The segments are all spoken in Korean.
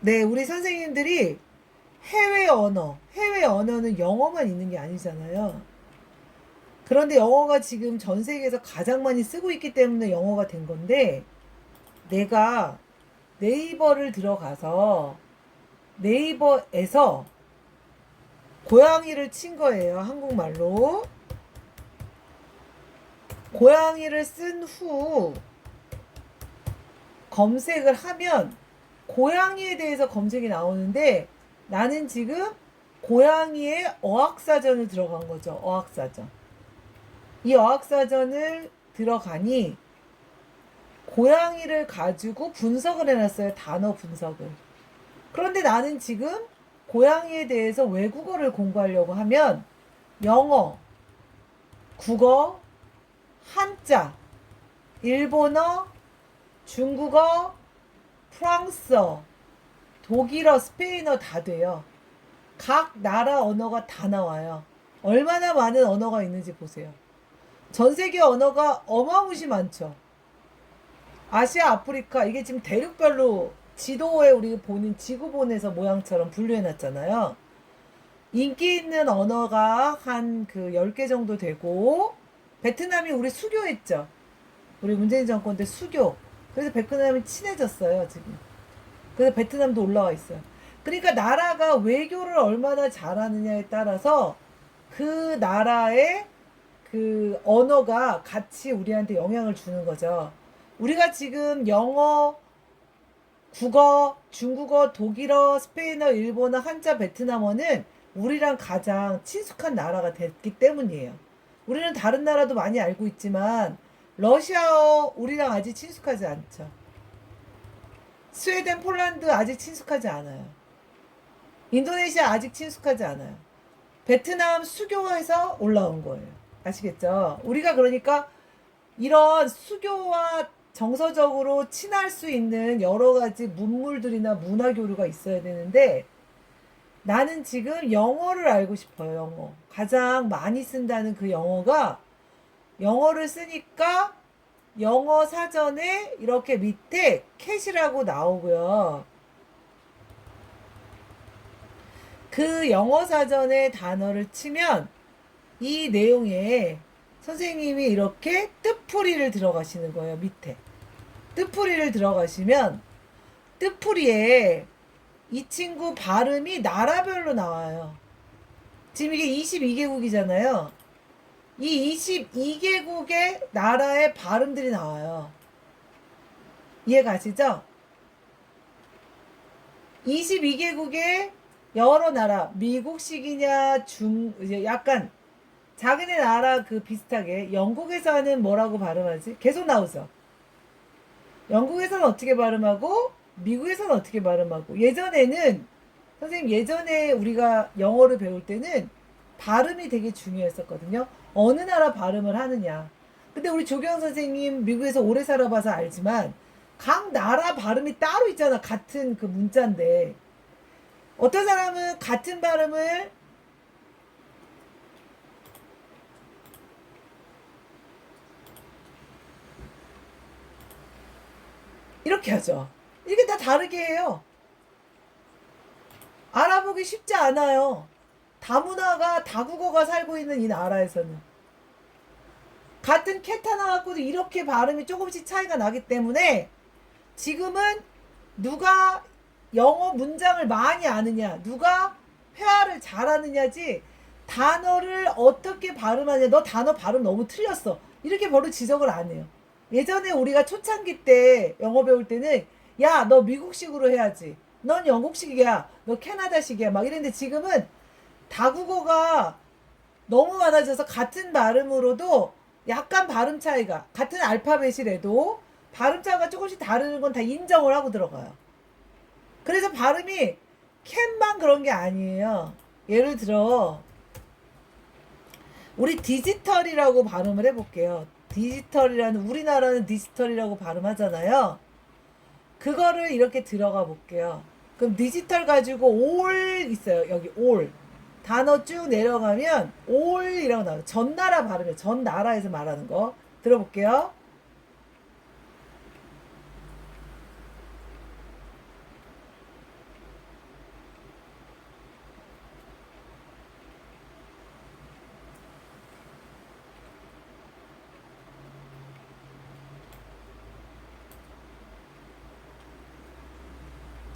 네, 우리 선생님들이 해외 언어는 영어만 있는 게 아니잖아요. 그런데 영어가 지금 전 세계에서 가장 많이 쓰고 있기 때문에 영어가 된 건데, 내가 네이버를 들어가서 네이버에서 고양이를 친 거예요. 한국말로. 고양이를 쓴 후 검색을 하면 고양이에 대해서 검색이 나오는데 나는 지금 고양이의 어학사전을 들어간 거죠. 어학사전. 이 어학사전을 들어가니 고양이를 가지고 분석을 해놨어요. 단어 분석을. 그런데 나는 지금 고양이에 대해서 외국어를 공부하려고 하면 영어, 국어, 한자, 일본어, 중국어, 프랑스어, 독일어, 스페인어 다 돼요. 각 나라 언어가 다 나와요. 얼마나 많은 언어가 있는지 보세요. 전 세계 언어가 어마무시 많죠. 아시아, 아프리카, 이게 지금 대륙별로 지도에 우리 보는 지구본에서 모양처럼 분류해 놨잖아요. 인기 있는 언어가 한 그 10개 정도 되고, 베트남이 우리 수교했죠. 우리 문재인 정권 때 수교. 그래서 베트남이 친해졌어요, 지금. 그래서 베트남도 올라와 있어요. 그러니까 나라가 외교를 얼마나 잘하느냐에 따라서 그 나라의 그 언어가 같이 우리한테 영향을 주는 거죠. 우리가 지금 영어, 국어, 중국어, 독일어, 스페인어, 일본어, 한자, 베트남어는 우리랑 가장 친숙한 나라가 됐기 때문이에요. 우리는 다른 나라도 많이 알고 있지만 러시아어 우리랑 아직 친숙하지 않죠. 스웨덴, 폴란드 아직 친숙하지 않아요. 인도네시아 아직 친숙하지 않아요. 베트남 수교해서 올라온 거예요. 아시겠죠? 우리가 그러니까 이런 수교와 정서적으로 친할 수 있는 여러 가지 문물들이나 문화 교류가 있어야 되는데 나는 지금 영어를 알고 싶어요. 영어. 가장 많이 쓴다는 그 영어가 영어를 쓰니까 영어 사전에 이렇게 밑에 캣이라고 나오고요. 그 영어 사전에 단어를 치면 이 내용에 선생님이 이렇게 뜻풀이를 들어가시는 거예요. 밑에. 뜻풀이를 들어가시면 뜻풀이에 이 친구 발음이 나라별로 나와요. 지금 이게 22개국이잖아요. 이 22개국의 나라의 발음들이 나와요. 이해 가시죠? 22개국의 여러 나라, 미국식이냐, 이제 약간 자기네 나라 그 비슷하게 영국에서는 뭐라고 발음하지? 계속 나오죠. 영국에서는 어떻게 발음하고 미국에서는 어떻게 발음하고 예전에는 선생님 예전에 우리가 영어를 배울 때는 발음이 되게 중요했었거든요. 어느 나라 발음을 하느냐. 근데 우리 조경 선생님 미국에서 오래 살아봐서 알지만 각 나라 발음이 따로 있잖아. 같은 그 문자인데 어떤 사람은 같은 발음을 이렇게 하죠. 이게 다 다르게 해요. 알아보기 쉽지 않아요. 다문화가 다국어가 살고 있는 이 나라에서는 같은 캣 하나 갖고도 이렇게 발음이 조금씩 차이가 나기 때문에 지금은 누가 영어 문장을 많이 아느냐, 누가 회화를 잘하느냐지 단어를 어떻게 발음하냐, 너 단어 발음 너무 틀렸어. 이렇게 바로 지적을 안 해요. 예전에 우리가 초창기 때 영어 배울 때는 야, 너 미국식으로 해야지. 넌 영국식이야. 너 캐나다식이야. 막 이랬는데 지금은 다국어가 너무 많아져서 같은 발음으로도 약간 발음 차이가 같은 알파벳이라도 발음 차이가 조금씩 다르는 건 다 인정을 하고 들어가요. 그래서 발음이 캔만 그런 게 아니에요. 예를 들어 우리 디지털이라고 발음을 해볼게요. 디지털이라는 우리나라는 디지털이라고 발음하잖아요. 그거를 이렇게 들어가 볼게요. 그럼 디지털 가지고 올 있어요. 여기 올. 단어 쭉 내려가면 올이라고 나와요. 전 나라 발음이에요. 전 나라에서 말하는 거. 들어볼게요.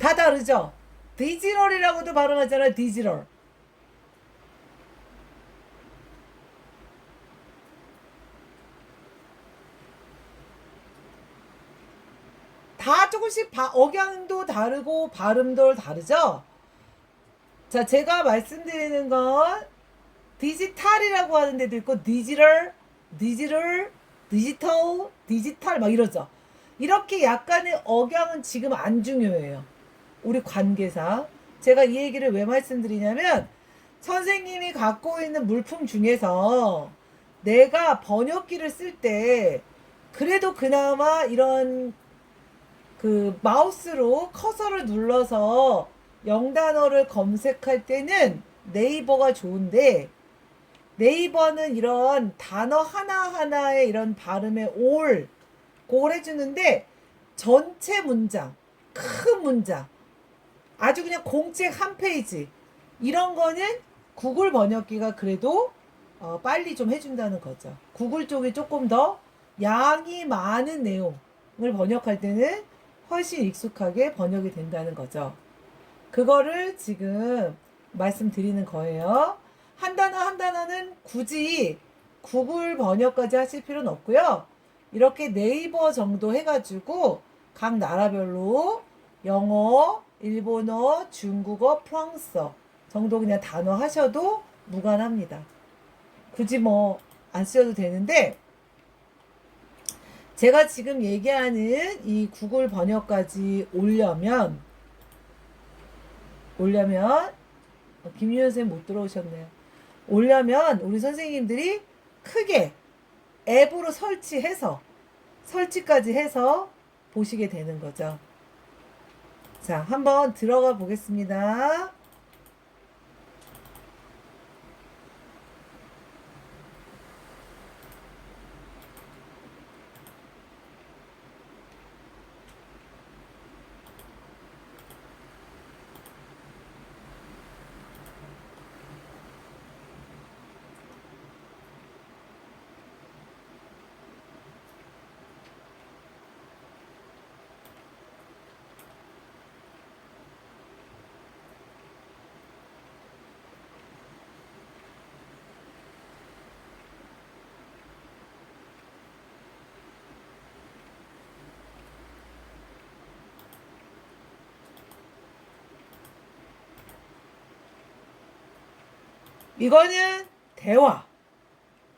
다 다르죠? 디지털이라고도 발음하잖아요. 디지털. 다 조금씩 억양도 다르고 발음도 다르죠? 자, 제가 말씀드리는 건 디지털이라고 하는 데도 있고 디지털 막 이러죠. 이렇게 약간의 억양은 지금 안 중요해요. 우리 관계상. 제가 이 얘기를 왜 말씀드리냐면 선생님이 갖고 있는 물품 중에서 내가 번역기를 쓸 때 그래도 그나마 이런 그 마우스로 커서를 눌러서 영단어를 검색할 때는 네이버가 좋은데 네이버는 이런 단어 하나하나의 이런 발음에 그걸 해주는데 전체 문장, 큰 문장, 아주 그냥 공책 한 페이지 이런 거는 구글 번역기가 그래도 빨리 좀 해준다는 거죠. 구글 쪽이 조금 더 양이 많은 내용을 번역할 때는 훨씬 익숙하게 번역이 된다는 거죠. 그거를 지금 말씀드리는 거예요. 한 단어 한 단어는 굳이 구글 번역까지 하실 필요는 없고요. 이렇게 네이버 정도 해가지고 각 나라별로 영어, 일본어, 중국어, 프랑스어 정도 그냥 단어 하셔도 무관합니다. 굳이 뭐 안 쓰셔도 되는데 제가 지금 얘기하는 이 구글 번역까지 오려면 김유현 선생님 못 들어오셨네요. 오려면 우리 선생님들이 크게 앱으로 설치까지 해서 보시게 되는 거죠. 자, 한번 들어가 보겠습니다. 이거는 대화.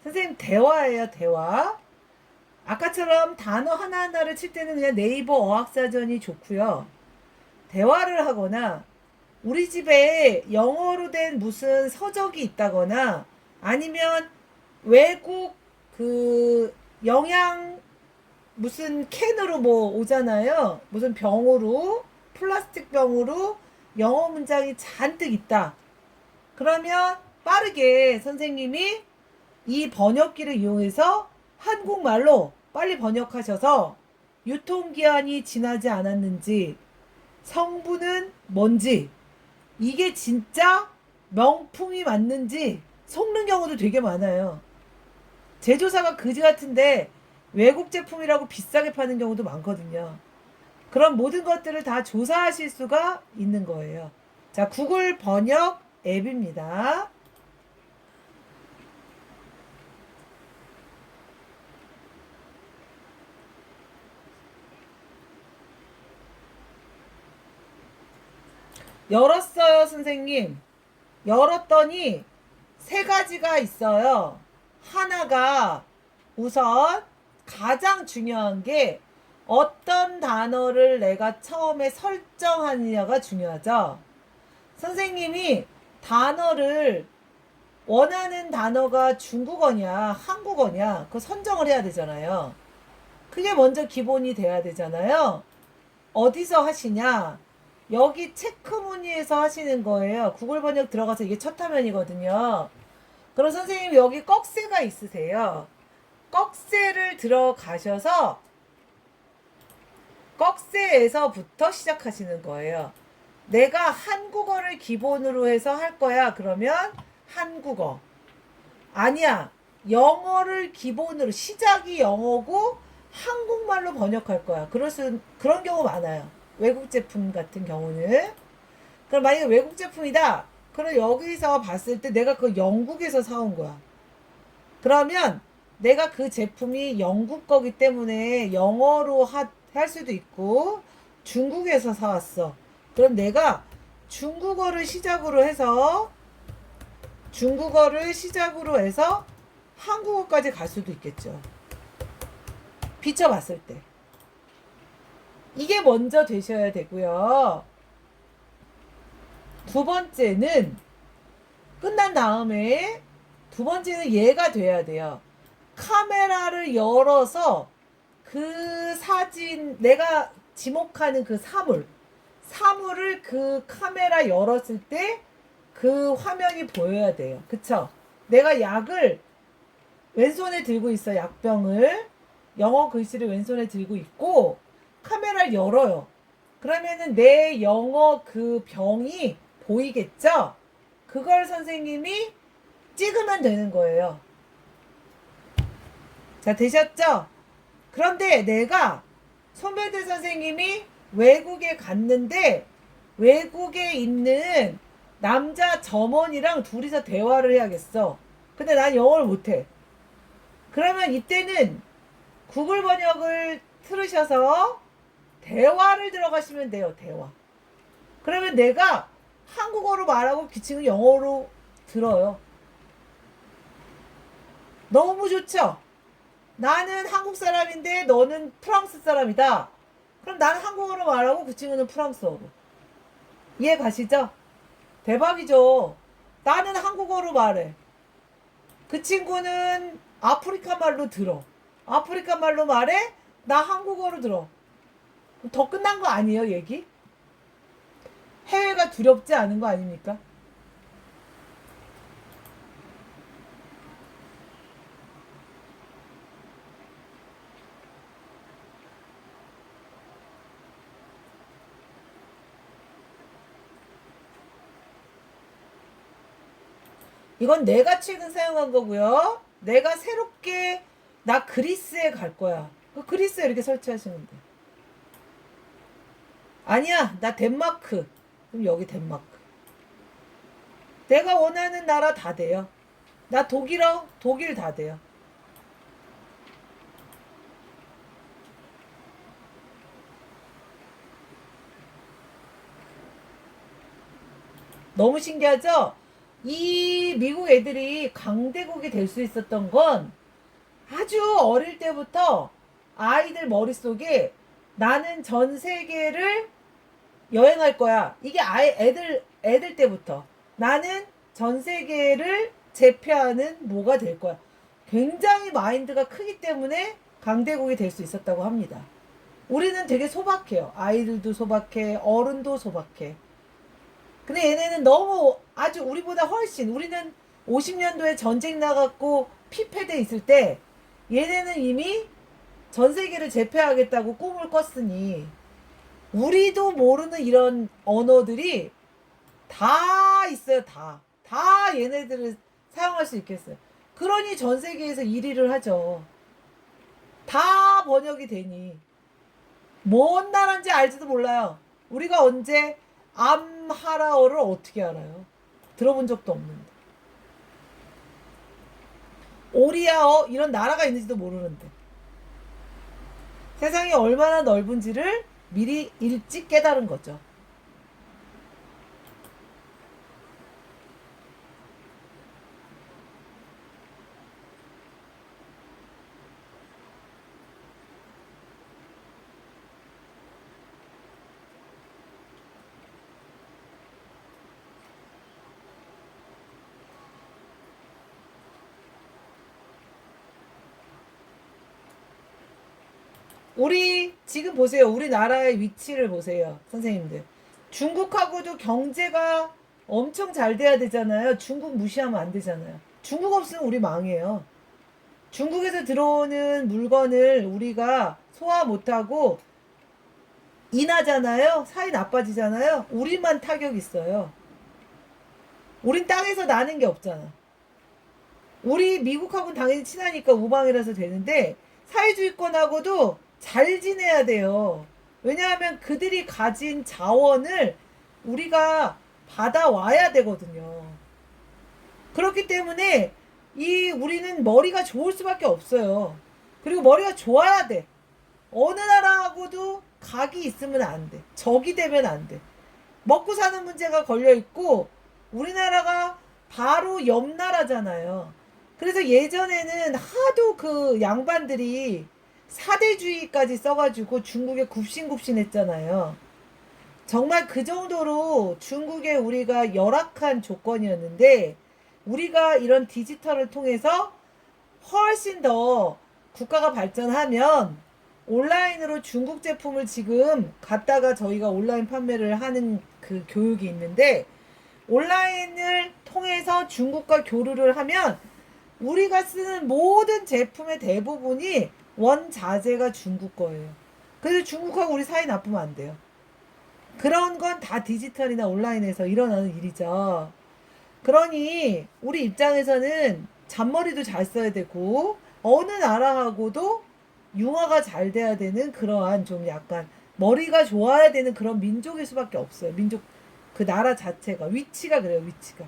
선생님 대화예요, 대화. 아까처럼 단어 하나하나를 칠 때는 그냥 네이버 어학사전이 좋고요. 대화를 하거나 우리 집에 영어로 된 무슨 서적이 있다거나 아니면 외국 그 영양 무슨 캔으로 뭐 오잖아요. 무슨 병으로 플라스틱 병으로 영어 문장이 잔뜩 있다. 그러면 빠르게 선생님이 이 번역기를 이용해서 한국말로 빨리 번역하셔서 유통기한이 지나지 않았는지 성분은 뭔지 이게 진짜 명품이 맞는지 속는 경우도 되게 많아요. 제조사가 그지 같은데 외국 제품이라고 비싸게 파는 경우도 많거든요. 그런 모든 것들을 다 조사하실 수가 있는 거예요. 자, 구글 번역 앱입니다. 열었어요, 선생님. 열었더니 세 가지가 있어요. 하나가 우선 가장 중요한 게 어떤 단어를 내가 처음에 설정하느냐가 중요하죠. 선생님이 단어를 원하는 단어가 중국어냐 한국어냐 그 선정을 해야 되잖아요. 그게 먼저 기본이 돼야 되잖아요. 어디서 하시냐? 여기 체크무늬에서 하시는 거예요. 구글 번역 들어가서 이게 첫 화면이거든요. 그럼 선생님 여기 꺽쇠가 있으세요. 꺽쇠를 들어가셔서 꺽쇠에서부터 시작하시는 거예요. 내가 한국어를 기본으로 해서 할 거야. 그러면 한국어. 아니야. 영어를 기본으로 시작이 영어고 한국말로 번역할 거야. 그런 경우 많아요. 외국 제품 같은 경우는. 그럼 만약에 외국 제품이다. 그럼 여기서 봤을 때 내가 그 영국에서 사온 거야. 그러면 내가 그 제품이 영국 거기 때문에 영어로 할 수도 있고 중국에서 사왔어. 그럼 내가 중국어를 시작으로 해서 한국어까지 갈 수도 있겠죠. 비춰봤을 때. 이게 먼저 되셔야 되고요. 두 번째는 끝난 다음에 두 번째는 얘가 돼야 돼요. 카메라를 열어서 그 사진, 내가 지목하는 그 사물을 그 카메라 열었을 때 그 화면이 보여야 돼요. 그쵸? 내가 약을 왼손에 들고 있어, 약병을. 영어 글씨를 왼손에 들고 있고, 카메라를 열어요. 그러면은 내 영어 그 병이 보이겠죠? 그걸 선생님이 찍으면 되는 거예요. 자, 되셨죠? 그런데 내가 손배들 선생님이 외국에 갔는데 외국에 있는 남자 점원이랑 둘이서 대화를 해야겠어. 근데 난 영어를 못해. 그러면 이때는 구글 번역을 틀으셔서 대화를 들어가시면 돼요. 대화. 그러면 내가 한국어로 말하고 기침은 영어로 들어요. 너무 좋죠? 나는 한국 사람인데 너는 프랑스 사람이다. 그럼 나는 한국어로 말하고 그 친구는 프랑스어로. 이해 가시죠? 대박이죠? 나는 한국어로 말해. 그 친구는 아프리카 말로 들어. 아프리카 말로 말해? 나 한국어로 들어. 더 끝난 거 아니에요, 얘기? 해외가 두렵지 않은 거 아닙니까? 이건 내가 최근 사용한 거고요. 내가 새롭게 나 그리스에 갈 거야. 그 그리스에 이렇게 설치하시면 돼. 아니야, 나 덴마크. 그럼 여기 덴마크. 내가 원하는 나라 다 돼요. 나 독일어, 독일 다 돼요. 너무 신기하죠? 이 미국 애들이 강대국이 될 수 있었던 건 아주 어릴 때부터 아이들 머릿속에 나는 전 세계를 여행할 거야. 이게 애들 때부터 나는 전 세계를 제패하는 뭐가 될 거야. 굉장히 마인드가 크기 때문에 강대국이 될 수 있었다고 합니다. 우리는 되게 소박해요. 아이들도 소박해, 어른도 소박해. 근데 얘네는 너무 아주 우리보다 훨씬, 우리는 50년도에 전쟁 나갔고 피폐돼 있을 때 얘네는 이미 전 세계를 제패하겠다고 꿈을 꿨으니 우리도 모르는 이런 언어들이 다 있어요. 다 얘네들을 사용할 수 있겠어요. 그러니 전 세계에서 1위를 하죠. 다 번역이 되니 뭔 나라인지 알지도 몰라요. 우리가 언제 암하라어를 어떻게 알아요? 들어본 적도 없는데. 오리아어 이런 나라가 있는지도 모르는데. 세상이 얼마나 넓은지를 미리 일찍 깨달은 거죠. 우리 지금 보세요. 우리나라의 위치를 보세요. 선생님들. 중국하고도 경제가 엄청 잘 돼야 되잖아요. 중국 무시하면 안 되잖아요. 중국 없으면 우리 망해요. 중국에서 들어오는 물건을 우리가 소화 못하고 인하잖아요. 사이 나빠지잖아요. 우리만 타격 있어요. 우린 땅에서 나는 게 없잖아. 우리 미국하고는 당연히 친하니까 우방이라서 되는데 사회주의권하고도 잘 지내야 돼요. 왜냐하면 그들이 가진 자원을 우리가 받아와야 되거든요. 그렇기 때문에 우리는 머리가 좋을 수밖에 없어요. 그리고 머리가 좋아야 돼. 어느 나라하고도 각이 있으면 안 돼. 적이 되면 안 돼. 먹고 사는 문제가 걸려 있고 우리나라가 바로 옆 나라잖아요. 그래서 예전에는 하도 그 양반들이 사대주의까지 써가지고 중국에 굽신굽신했잖아요. 정말 그 정도로 중국에 우리가 열악한 조건이었는데 우리가 이런 디지털을 통해서 훨씬 더 국가가 발전하면 온라인으로 중국 제품을 지금 갖다가 저희가 온라인 판매를 하는 그 교육이 있는데 온라인을 통해서 중국과 교류를 하면 우리가 쓰는 모든 제품의 대부분이 원자재가 중국 거예요. 그래서 중국하고 우리 사이 나쁘면 안 돼요. 그런 건 다 디지털이나 온라인에서 일어나는 일이죠. 그러니 우리 입장에서는 잔머리도 잘 써야 되고 어느 나라하고도 융화가 잘 돼야 되는 그러한 좀 약간 머리가 좋아야 되는 그런 민족일 수밖에 없어요. 민족 그 나라 자체가 위치가 그래요. 위치가.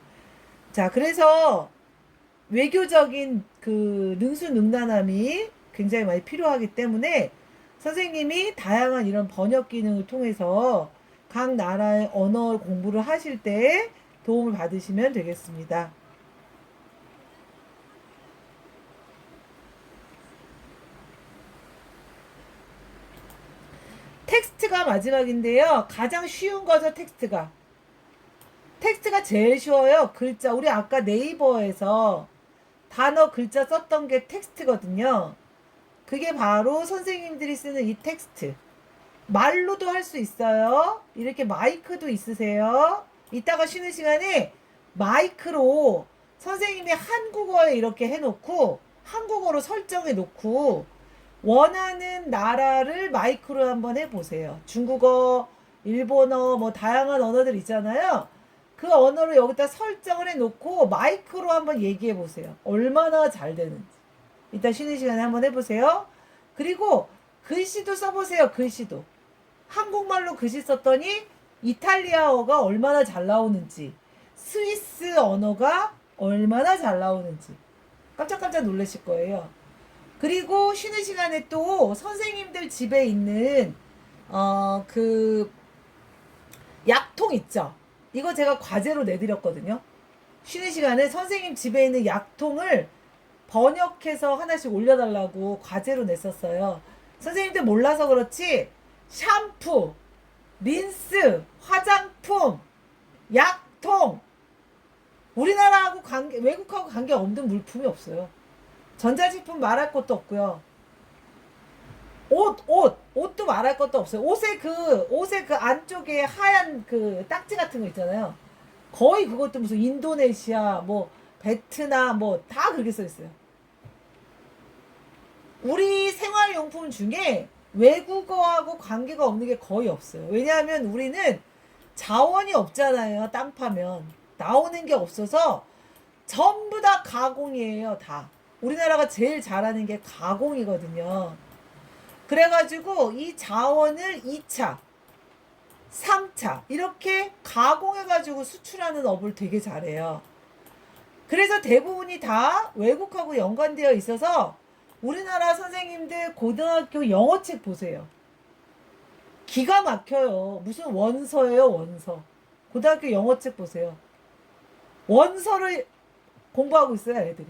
자, 그래서 외교적인 그 능수능란함이 굉장히 많이 필요하기 때문에 선생님이 다양한 이런 번역 기능을 통해서 각 나라의 언어 공부를 하실 때 도움을 받으시면 되겠습니다. 텍스트가 마지막인데요. 가장 쉬운 거죠, 텍스트가. 텍스트가 제일 쉬워요. 글자. 우리 아까 네이버에서 단어 글자 썼던 게 텍스트거든요. 그게 바로 선생님들이 쓰는 이 텍스트. 말로도 할 수 있어요. 이렇게 마이크도 있으세요. 이따가 쉬는 시간에 마이크로 선생님이 한국어에 이렇게 해놓고 한국어로 설정해 놓고 원하는 나라를 마이크로 한번 해보세요. 중국어, 일본어, 뭐 다양한 언어들 있잖아요. 그 언어를 여기다 설정을 해놓고 마이크로 한번 얘기해 보세요. 얼마나 잘 되는지. 이따 쉬는 시간에 한번 해보세요. 그리고 글씨도 써보세요. 글씨도. 한국말로 글씨 썼더니 이탈리아어가 얼마나 잘 나오는지, 스위스 언어가 얼마나 잘 나오는지 깜짝깜짝 놀라실 거예요. 그리고 쉬는 시간에 또 선생님들 집에 있는 그 약통 있죠. 이거 제가 과제로 내드렸거든요. 쉬는 시간에 선생님 집에 있는 약통을 번역해서 하나씩 올려달라고 과제로 냈었어요. 선생님들 몰라서 그렇지 샴푸, 린스, 화장품, 약통 우리나라하고 외국하고 관계 없는 물품이 없어요. 전자제품 말할 것도 없고요. 옷도 말할 것도 없어요. 옷에 그 안쪽에 하얀 그 딱지 같은 거 있잖아요. 거의 그것도 무슨 인도네시아, 뭐 베트남, 뭐 다 그렇게 써 있어요. 우리 생활용품 중에 외국어하고 관계가 없는 게 거의 없어요. 왜냐하면 우리는 자원이 없잖아요. 땅 파면 나오는 게 없어서 전부 다 가공이에요. 다. 우리나라가 제일 잘하는 게 가공이거든요. 그래가지고 이 자원을 2차, 3차 이렇게 가공해가지고 수출하는 업을 되게 잘해요. 그래서 대부분이 다 외국하고 연관되어 있어서 우리나라 선생님들 고등학교 영어책 보세요. 기가 막혀요. 무슨 원서예요, 원서. 고등학교 영어책 보세요. 원서를 공부하고 있어요, 애들이.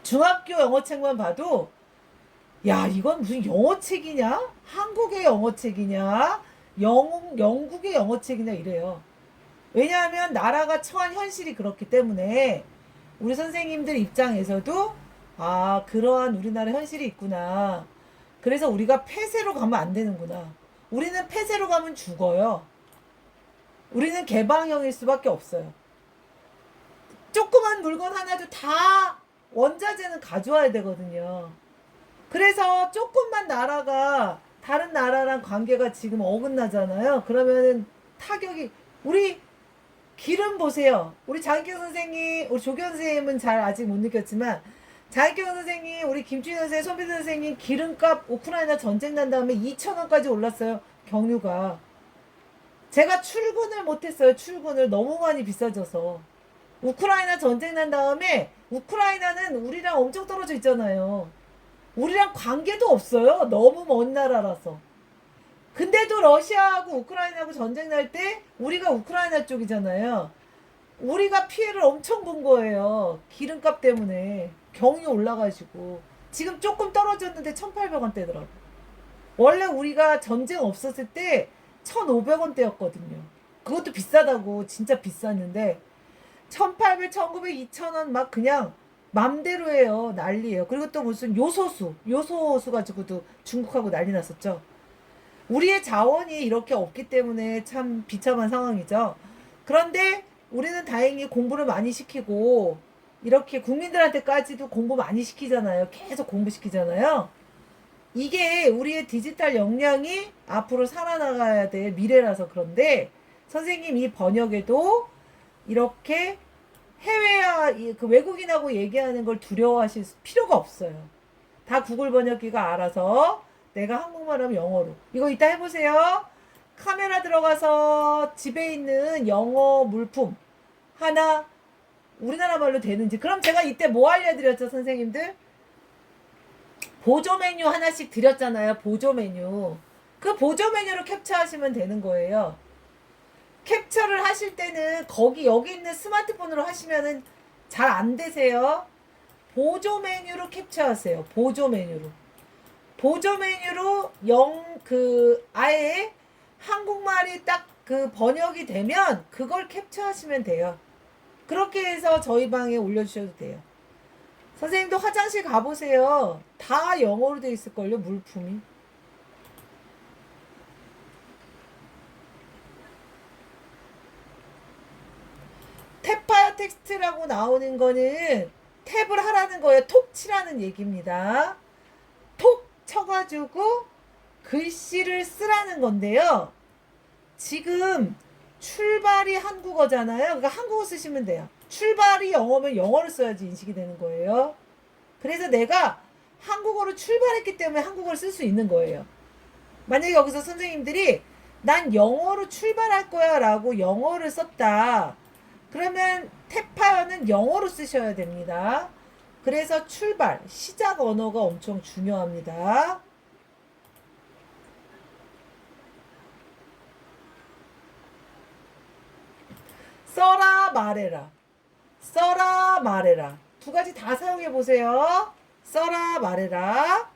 중학교 영어책만 봐도 야, 이건 무슨 영어책이냐? 한국의 영어책이냐? 영국의 영어책이냐 이래요. 왜냐하면 나라가 처한 현실이 그렇기 때문에 우리 선생님들 입장에서도 아, 그러한 우리나라 현실이 있구나. 그래서 우리가 폐쇄로 가면 안 되는구나. 우리는 폐쇄로 가면 죽어요. 우리는 개방형일 수밖에 없어요. 조그만 물건 하나도 다 원자재는 가져와야 되거든요. 그래서 조금만 나라가 다른 나라랑 관계가 지금 어긋나잖아요. 그러면은 타격이 우리 기름 보세요. 우리 장기경 선생님, 우리 조경 선생님은 잘 아직 못 느꼈지만 자익경 선생님, 우리 김준희 선생님, 손필 선생님 기름값 우크라이나 전쟁 난 다음에 2,000원까지 올랐어요. 경유가. 제가 출근을 못했어요. 출근을 너무 많이 비싸져서. 우크라이나 전쟁 난 다음에 우크라이나는 우리랑 엄청 떨어져 있잖아요. 우리랑 관계도 없어요. 너무 먼 나라라서. 근데도 러시아하고 우크라이나하고 전쟁 날 때 우리가 우크라이나 쪽이잖아요. 우리가 피해를 엄청 본 거예요. 기름값 때문에. 경유 올라가지고. 지금 조금 떨어졌는데 1,800원대더라고. 원래 우리가 전쟁 없었을 때 1,500원대였거든요. 그것도 비싸다고. 진짜 비쌌는데 1,800, 1,900, 2,000원 막 그냥 맘대로 해요. 난리예요. 그리고 또 무슨 요소수 가지고도 중국하고 난리 났었죠. 우리의 자원이 이렇게 없기 때문에 참 비참한 상황이죠. 그런데 우리는 다행히 공부를 많이 시키고 이렇게 국민들한테까지도 공부 많이 시키잖아요. 계속 공부시키잖아요. 이게 우리의 디지털 역량이 앞으로 살아나가야 될 미래라서 그런데 선생님 이 번역에도 이렇게 해외와 그 외국인하고 얘기하는 걸 두려워하실 필요가 없어요. 다 구글 번역기가 알아서 내가 한국말 하면 영어로. 이거 이따 해보세요. 카메라 들어가서 집에 있는 영어 물품 하나 우리나라 말로 되는지. 그럼 제가 이때 뭐 알려드렸죠, 선생님들? 보조 메뉴 하나씩 드렸잖아요. 보조 메뉴. 그 보조 메뉴를 캡처하시면 되는 거예요. 캡처를 하실 때는 여기 있는 스마트폰으로 하시면은 잘 안 되세요. 보조 메뉴로 캡처하세요. 보조 메뉴로. 보조 메뉴로 아예 한국말이 딱 그 번역이 되면 그걸 캡처하시면 돼요. 그렇게 해서 저희 방에 올려주셔도 돼요. 선생님도 화장실 가보세요. 다 영어로 돼 있을걸요, 물품이. 탭하여 텍스트라고 나오는 거는 탭을 하라는 거예요. 톡 치라는 얘기입니다. 톡 쳐가지고 글씨를 쓰라는 건데요. 지금 출발이 한국어잖아요. 그러니까 한국어 쓰시면 돼요. 출발이 영어면 영어를 써야지 인식이 되는 거예요. 그래서 내가 한국어로 출발했기 때문에 한국어를 쓸 수 있는 거예요. 만약에 여기서 선생님들이 난 영어로 출발할 거야 라고 영어를 썼다. 그러면 탭하여는 영어로 쓰셔야 됩니다. 그래서 출발, 시작 언어가 엄청 중요합니다. 써라 말해라. 써라 말해라. 두 가지 다 사용해 보세요. 써라 말해라.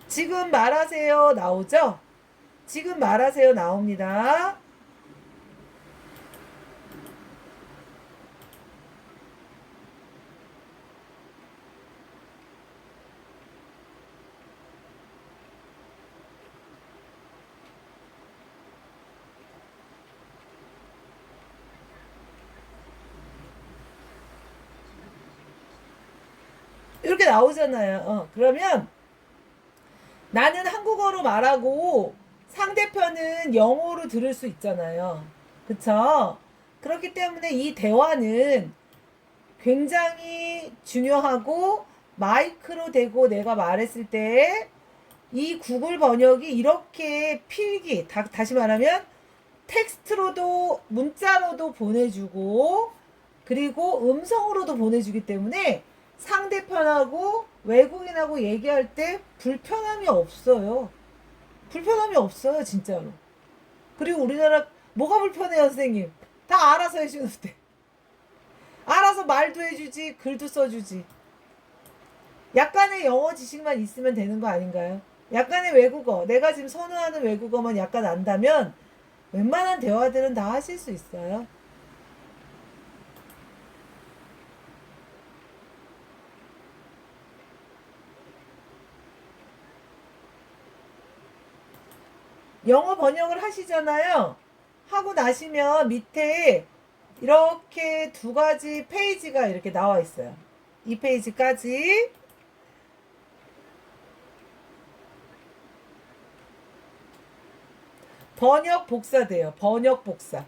지금 말하세요 나오죠? 지금 말하세요 나옵니다. 이렇게 나오잖아요. 그러면 나는 한국어로 말하고 상대편은 영어로 들을 수 있잖아요. 그쵸? 그렇기 때문에 이 대화는 굉장히 중요하고 마이크로 대고 내가 말했을 때 이 구글 번역이 이렇게 필기, 다시 말하면 텍스트로도 문자로도 보내주고 그리고 음성으로도 보내주기 때문에 상대편하고 외국인하고 얘기할 때 불편함이 없어요. 불편함이 없어요, 진짜로. 그리고 우리나라 뭐가 불편해요, 선생님? 다 알아서 해주는데. 알아서 말도 해주지, 글도 써주지. 약간의 영어 지식만 있으면 되는 거 아닌가요? 약간의 외국어, 내가 지금 선호하는 외국어만 약간 안다면 웬만한 대화들은 다 하실 수 있어요. 영어 번역을 하시잖아요. 하고 나시면 밑에 이렇게 두 가지 페이지가 이렇게 나와 있어요. 이 페이지까지 번역 복사 돼요. 번역 복사.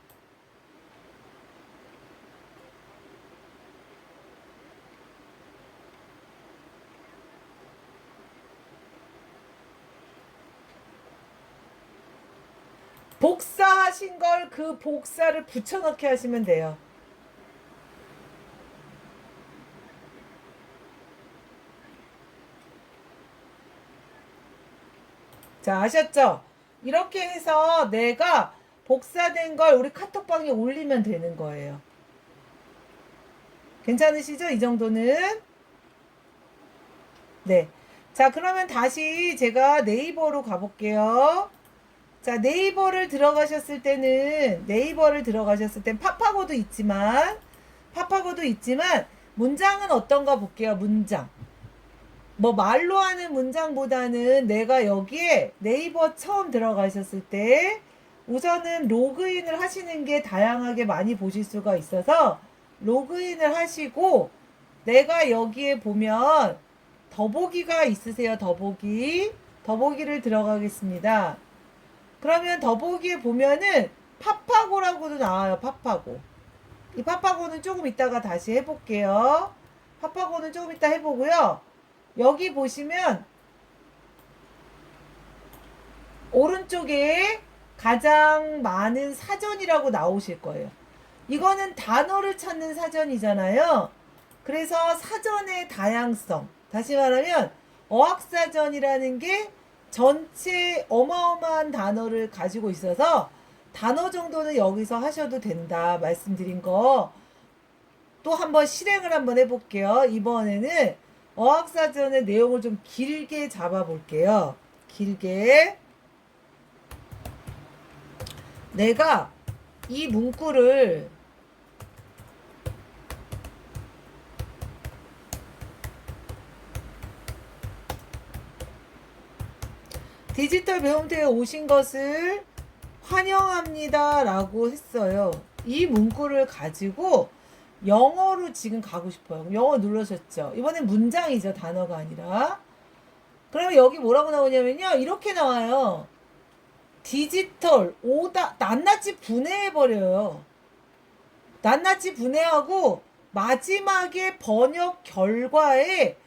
복사하신 걸 그 복사를 붙여넣기 하시면 돼요. 자, 아셨죠? 이렇게 해서 내가 복사된 걸 우리 카톡방에 올리면 되는 거예요. 괜찮으시죠? 이 정도는? 네. 자, 그러면 다시 제가 네이버로 가볼게요. 자, 네이버를 들어가셨을 땐 파파고도 있지만, 문장은 어떤가 볼게요. 문장. 뭐 말로 하는 문장보다는 내가 여기에 네이버 처음 들어가셨을 때 우선은 로그인을 하시는 게 다양하게 많이 보실 수가 있어서 로그인을 하시고 내가 여기에 보면 더보기가 있으세요. 더보기를 들어가겠습니다. 그러면 더보기에 보면은 파파고라고도 나와요. 파파고. 이 파파고는 조금 이따가 다시 해볼게요. 파파고는 조금 이따 해보고요. 여기 보시면 오른쪽에 가장 많은 사전이라고 나오실 거예요. 이거는 단어를 찾는 사전이잖아요. 그래서 사전의 다양성. 다시 말하면 어학사전이라는 게 전체 어마어마한 단어를 가지고 있어서 단어 정도는 여기서 하셔도 된다 말씀드린 거 또 한번 실행을 한번 해볼게요. 이번에는 어학사전의 내용을 좀 길게 잡아볼게요. 길게. 내가 이 문구를 디지털 배움대에 오신 것을 환영합니다 라고 했어요. 이 문구를 가지고 영어로 지금 가고 싶어요. 영어 누르셨죠? 이번엔 문장이죠. 단어가 아니라. 그러면 여기 뭐라고 나오냐면요. 이렇게 나와요. 디지털 낱낱이 분해해버려요. 낱낱이 분해하고 마지막에 번역 결과에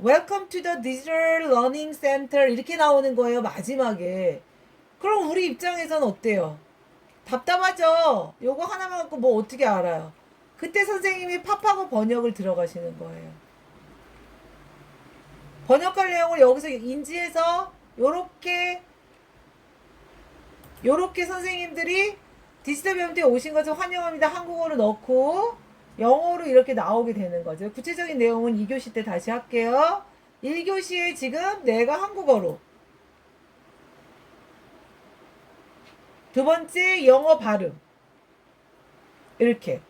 Welcome to the Digital Learning Center 이렇게 나오는 거예요. 마지막에. 그럼 우리 입장에서는 어때요? 답답하죠? 요거 하나만 갖고 뭐 어떻게 알아요? 그때 선생님이 파파고 번역을 들어가시는 거예요. 번역할 내용을 여기서 인지해서 요렇게 선생님들이 디지털 배움대에 오신 것을 환영합니다. 한국어로 넣고 영어로 이렇게 나오게 되는 거죠. 구체적인 내용은 2교시 때 다시 할게요. 1교시에 지금 내가 한국어로 두 번째 영어 발음 이렇게.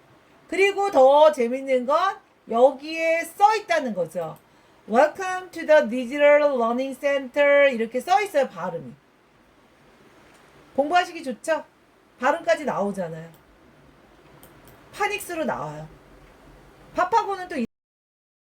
그리고 더 재밌는 건 여기에 써 있다는 거죠. Welcome to the Digital Learning Center 이렇게 써 있어요. 발음이. 공부하시기 좋죠? 발음까지 나오잖아요. 파닉스로 나와요. 파파고는 또